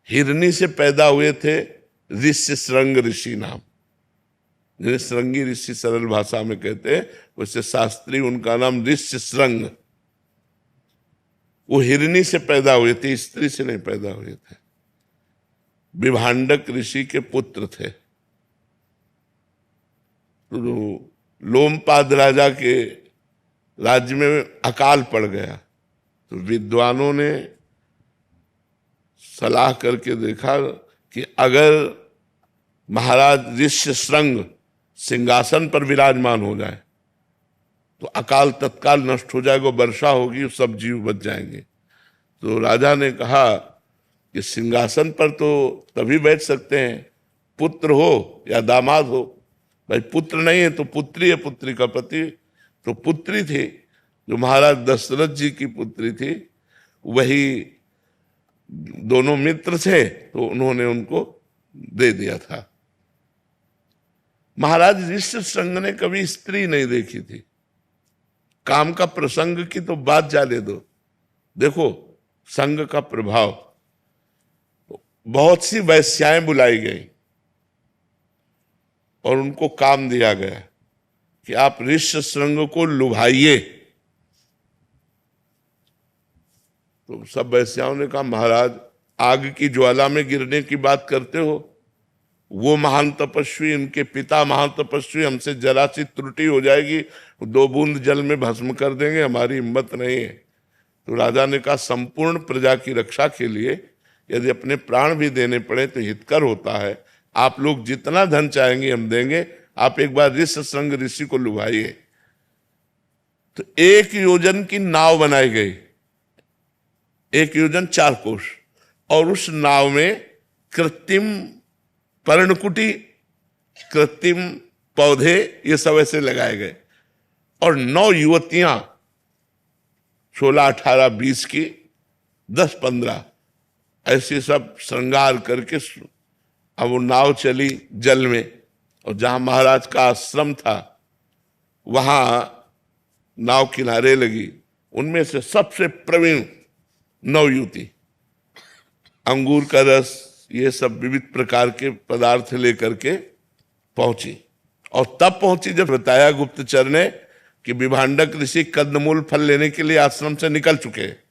हिरनी से पैदा हुए थे ऋष्य श्रृंग ऋषि नाम, जिन्हें श्रृंगी ऋषि सरल भाषा में कहते हैं, वैसे शास्त्री उनका नाम ऋष्य श्रृंग। वो हिरनी से पैदा हुए थे, स्त्री से नहीं पैदा हुए थे। विभांडक ऋषि के पुत्र थे। तो लोमपाद राजा के राज्य में अकाल पड़ गया, तो विद्वानों ने सलाह करके देखा कि अगर महाराज ऋष्य श्रृंग सिंहासन पर विराजमान हो जाए तो अकाल तत्काल नष्ट हो जाएगा, वर्षा होगी, सब जीव बच जाएंगे। तो राजा ने कहा कि सिंहासन पर तो तभी बैठ सकते हैं पुत्र हो या दामाद हो। भाई पुत्र नहीं है तो पुत्री है, पुत्री का पति। तो पुत्री थी जो महाराज दशरथ जी की पुत्री थी, वही दोनों मित्र थे, तो उन्होंने उनको दे दिया था। महाराज ऋष्य श्रृंग ने कभी स्त्री नहीं देखी थी। काम का प्रसंग की तो बात जाने दो, देखो संग का प्रभाव। बहुत सी वैश्याएं बुलाई गई और उनको काम दिया गया कि आप ऋष्य श्रृंग को लुभाइए। तो सब वैश्याओं ने कहा महाराज आग की ज्वाला में गिरने की बात करते हो, वो महान तपस्वी, उनके पिता महान तपस्वी, हमसे जरा सी त्रुटि हो जाएगी 2 बूंद जल में भस्म कर देंगे, हमारी हिम्मत नहीं है। तो राजा ने कहा संपूर्ण प्रजा की रक्षा के लिए यदि अपने प्राण भी देने पड़े तो हितकर होता है। आप लोग जितना धन चाहेंगे हम देंगे, आप एक बार ऋष्य श्रृंग ऋषि को लुभाइए। तो 1 योजन की नाव बनाई गई, 1 योजन 4 कोस, और उस नाव में कृत्रिम पर्णकुटी, कृत्रिम पौधे, ये सब ऐसे लगाए गए। और 9 युवतियां 16, 18, 20 की, 10, 15 ऐसे सब श्रृंगार करके अब वो नाव चली जल में। और जहां महाराज का आश्रम था वहां नाव किनारे लगी। उनमें से सबसे प्रवीण 9 युवती अंगूर का रस, ये सब विविध प्रकार के पदार्थ लेकर के पहुंची। और तब पहुंची जब बताया गुप्तचर ने कि विभांडक ऋषि कंदमूल फल लेने के लिए आश्रम से निकल चुके हैं।